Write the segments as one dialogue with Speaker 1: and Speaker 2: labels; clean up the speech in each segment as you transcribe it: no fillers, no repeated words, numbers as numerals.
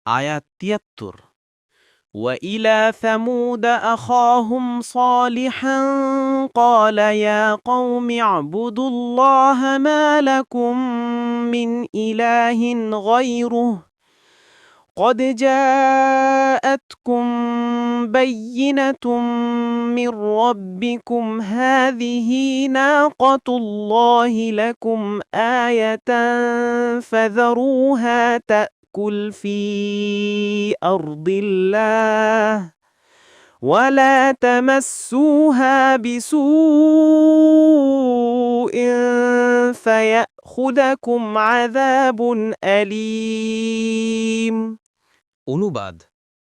Speaker 1: আয়াত ৭৩। وإلى ثمود أخاهم صالحا قال يا قوم اعبدوا الله ما لكم من إله غيره قد جاءتكم بينة من ربكم هذه ناقة الله لكم آية فذروها تأكل في أرض الله ولا تمسوها بسوء فيأخذكم عذاب أليم।
Speaker 2: অনুবাদ।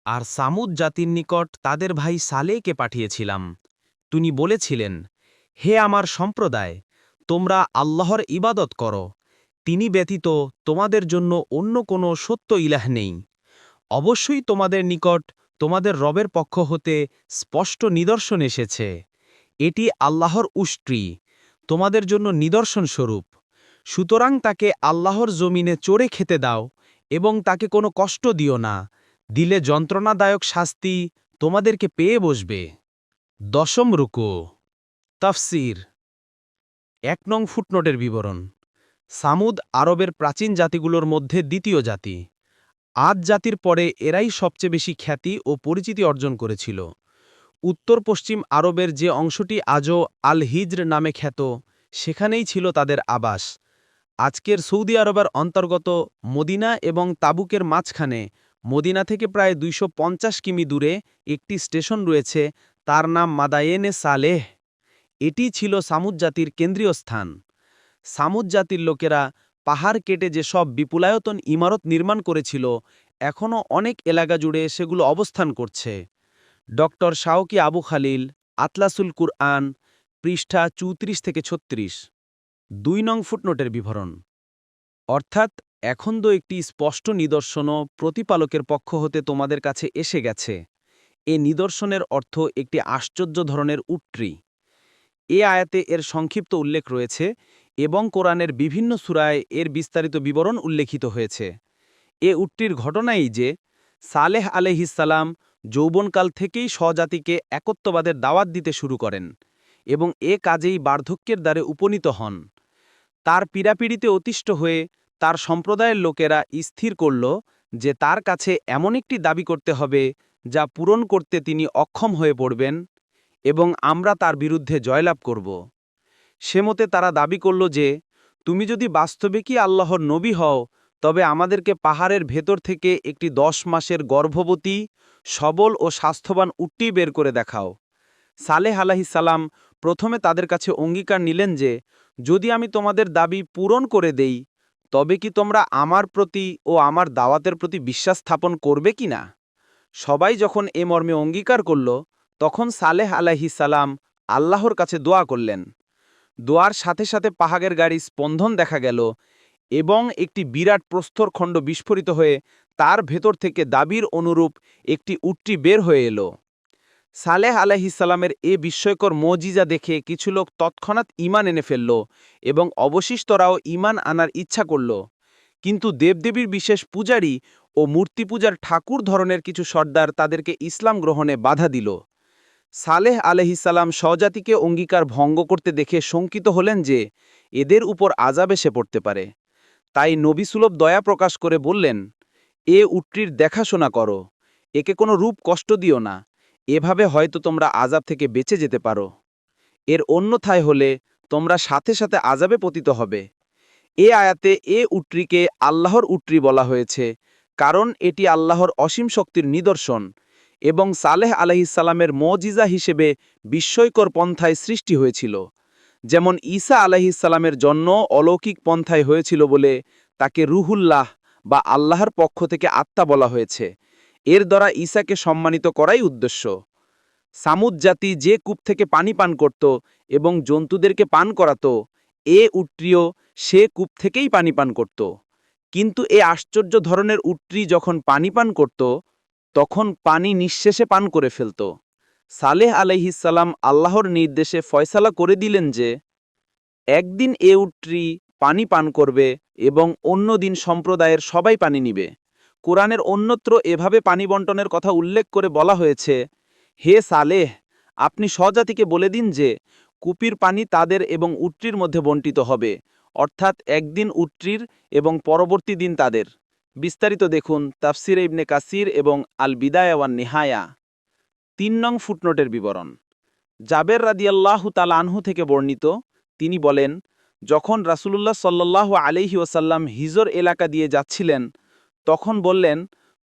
Speaker 2: আর সামুদ জাতির নিকট তাদের ভাই সালেহকে পাঠিয়েছিলাম। তিনি বলেছিলেন, হে আমার সম্প্রদায়, তোমরা আল্লাহর ইবাদত করো, তিনি ব্যতীত তোমাদের জন্য অন্য কোনো সত্য ইলাহ নেই। অবশ্যই তোমাদের নিকট তোমাদের রবের পক্ষ হতে স্পষ্ট নিদর্শন এসেছে। এটি আল্লাহর উষ্ট্রি, তোমাদের জন্য নিদর্শন স্বরূপ। সুতরাং তাকে আল্লাহর জমিনে চড়ে খেতে দাও এবং তাকে কোনো কষ্ট দিও না, দিলে যন্ত্রণাদায়ক শাস্তি তোমাদেরকে পেয়ে বসবে। ১০ম রুকু। তাফসীর। ১ নং ফুটনোটের বিবরণ। সামুদ আরবের প্রাচীন জাতিগুলোর মধ্যে দ্বিতীয় জাতি। আদ জাতির পরে এরাই সবচেয়ে বেশি খ্যাতি ও পরিচিতি অর্জন করেছিল। উত্তর পশ্চিম আরবের যে অংশটি আজও আল হিজর নামে খ্যাত, সেখানেই ছিল তাদের আবাস। আজকের সৌদি আরবের অন্তর্গত মদিনা এবং তাবুকের মাঝখানে মদিনা থেকে প্রায় ২৫০ কিমি দূরে একটি স্টেশন রয়েছে, তার নাম মাদায়েনে সালেহ। এটি ছিল সামুদ জাতির কেন্দ্রীয় স্থান। সামুদ জাতির লোকেরা পাহাড় কেটে যেসব বিপুলায়তন ইমারত নির্মাণ করেছিল, এখনও অনেক এলাকা জুড়ে সেগুলো অবস্থান করছে। ডক্টর শাওকি আবু খালিল, আতলাসুল কুরআন, পৃষ্ঠা ৩৪-৩৬। ২ নং ফুটনোটের বিবরণ। অর্থাৎ এখন তো একটি স্পষ্ট নিদর্শনও প্রতিপালকের পক্ষ হতে তোমাদের কাছে এসে গেছে। এ নিদর্শনের অর্থ একটি আশ্চর্য ধরনের উট্রি। এ আয়াতে এর সংক্ষিপ্ত উল্লেখ রয়েছে এবং কোরআনের বিভিন্ন সূরায় এর বিস্তারিত বিবরণ উল্লেখিত হয়েছে। এ উট্টির ঘটনা এই যে, সালেহ আলাইহিসসালাম যৌবনকাল থেকেই স্বজাতিকে একত্ববাদের দাওয়াত দিতে শুরু করেন এবং এ কাজেই বার্ধক্যের দ্বারে উপনীত হন। তার পীড়াপিড়িতে অতিষ্ঠ হয়ে তার সম্প্রদায়ের লোকেরা স্থির করল যে তার কাছে এমন একটি দাবি করতে হবে যা পূরণ করতে তিনি অক্ষম হয়ে পড়বেন এবং আমরা তার বিরুদ্ধে জয়লাভ করব। সে মতে তারা দাবি করল যে, তুমি যদি বাস্তবিকই আল্লাহর নবী হও, তবে আমাদেরকে পাহাড়ের ভেতর থেকে একটি ১০ মাসের গর্ভবতী, সবল ও স্বাস্থ্যবান উটটি বের করে দেখাও। সালেহ আলাইহিসসালাম প্রথমে তাদের কাছে অঙ্গীকার নিলেন যে, যদি আমি তোমাদের দাবি পূরণ করে দেই, তবে কি তোমরা আমার প্রতি ও আমার দাওয়াতের প্রতি বিশ্বাস স্থাপন করবে কি না? সবাই যখন এ মর্মে অঙ্গীকার করল, তখন সালেহ আলাইহিসসালাম আল্লাহর কাছে দোয়া করলেন। দোয়ার সাথে সাথে পাহাড়ের গাড়ি স্পন্দন দেখা গেল এবং একটি বিরাট প্রস্তরখণ্ড বিস্ফোরিত হয়ে তার ভেতর থেকে দাবির অনুরূপ একটি উটটি বের হয়ে এলো। সালেহ আলাইহিসসালামের এ বিস্ময়কর মজিজা দেখে কিছু লোক তৎক্ষণাৎ ঈমান এনে ফেলল এবং অবশিষ্টরাও ঈমান আনার ইচ্ছা করল। কিন্তু দেবদেবীর বিশেষ পূজারী ও মূর্তি পূজার ঠাকুর ধরনের কিছু সর্দার তাদেরকে ইসলাম গ্রহণে বাধা দিল। সালেহ আলাইহিসসালাম স্বজাতিকে অঙ্গীকার ভঙ্গ করতে দেখে শঙ্কিত হলেন যে এদের উপর আযাব এসে পড়তে পারে। তাই নবিসুলভ দয়া প্রকাশ করে বললেন, এ উটটির দেখাশোনা করো, একে কোনো রূপ কষ্ট দিও না, এভাবে হয়তো তোমরা আযাব থেকে বেঁচে যেতে পারো। এর অন্যথায় হলে তোমরা সাথে সাথে আযাবে পতিত হবে। এ আয়াতে এ উট্রিকে আল্লাহর উট্রি বলা হয়েছে, কারণ এটি আল্লাহর অসীম শক্তির নিদর্শন এবং সালেহ আলাইহিসসালামের মজিজা হিসেবে বিস্ময়কর পন্থায় সৃষ্টি হয়েছিল। যেমন ঈসা আলাইহিসসালামের জন্ম অলৌকিক পন্থায় হয়েছিল বলে তাকে রুহুল্লাহ বা আল্লাহর পক্ষ থেকে আত্মা বলা হয়েছে। এর দ্বারা ঈসাকে সম্মানিত করাই উদ্দেশ্য। সামুদ জাতি যে কূপ থেকে পানি পান করত এবং জন্তুদেরকে পান করাত, এ উট্রিও সে কূপ থেকেই পানি পান করত। কিন্তু এ আশ্চর্য ধরনের উট্রি যখন পানি পান করত, তখন পানি নিঃশেষে পান করে ফেলত। সালেহ আলাইহিসসালাম আল্লাহর নির্দেশে ফয়সালা করে দিলেন যে, একদিন এ উট্রি পানি পান করবে এবং অন্য দিন সম্প্রদায়ের সবাই পানি নিবে।
Speaker 3: কোরআনের অন্যত্র এভাবে পানি বণ্টনের কথা উল্লেখ করে বলা হয়েছে, হে সালেহ, আপনি স্বজাতিকে বলে দিন যে কূপির পানি তাদের এবং উট্রির মধ্যে বণ্টিত হবে, অর্থাৎ একদিন উট্রির এবং পরবর্তী দিন তাদের। বিস্তারিত দেখুন তাফসিরে ইবনে কাসির এবং আল বিদায়া ওয়ান নিহায়া। ৩ নং ফুটনোটের বিবরণ। জাবের রাদিয়াল্লাহু তাআলা আনহু থেকে বর্ণিত, তিনি বলেন, যখন রাসূলুল্লাহ সাল্লাল্লাহু আলাইহি ওয়াসাল্লাম হিজর এলাকা দিয়ে যাচ্ছিলেন, তখন বললেন,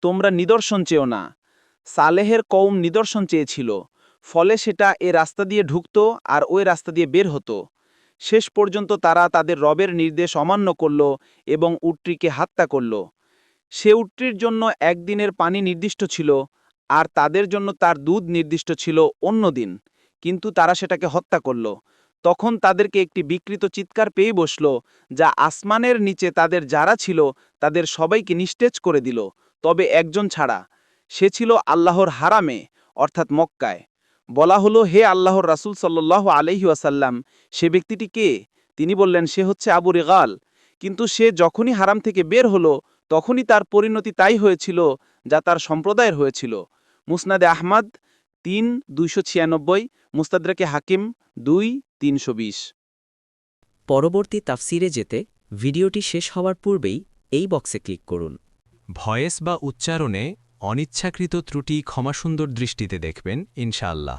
Speaker 3: তোমরা নিদর্শন চেও না। সালেহের কওম নিদর্শন চেয়েছিল, ফলে সেটা এ রাস্তা দিয়ে ঢুকত আর ওই রাস্তা দিয়ে বের হতো। শেষ পর্যন্ত তারা তাদের রবের নির্দেশ অমান্য করল এবং উটটিকে হত্যা করল। সে উটটির জন্য একদিনের পানি নির্দিষ্ট ছিল, আর তাদের জন্য তার দুধ নির্দিষ্ট ছিল অন্য দিন, কিন্তু তারা সেটাকে হত্যা করল। তখন তাদেরকে একটি বিকৃত চিৎকার পেয়ে বসল, যা আসমানের নিচে তাদের যারা ছিল তাদের সবাইকে নিস্তেজ করে দিল, তবে একজন ছাড়া। সে ছিল আল্লাহর হারামে, অর্থাৎ মক্কায়। বলা হলো, হে আল্লাহর রাসূল সাল্লাল্লাহু আলাইহি ওয়াসাল্লাম, সে ব্যক্তিটি কে? তিনি বললেন, সে হচ্ছে আবু রিগাল। কিন্তু সে যখনই হারাম থেকে বের হলো, তখনই তার পরিণতি তাই হয়েছিল যা তার সম্প্রদায়ের হয়েছিল। মুসনাদে আহমদ ৩-২৯৬, মুস্তাদরাকে হাকিম ২-৩২০।
Speaker 4: পরবর্তী তাফসিরে যেতে ভিডিওটি শেষ হওয়ার পূর্বেই এই বক্সে ক্লিক করুন।
Speaker 5: ভয়েস বা উচ্চারণে অনিচ্ছাকৃত ত্রুটি ক্ষমাসুন্দর দৃষ্টিতে দেখবেন ইনশাআল্লাহ।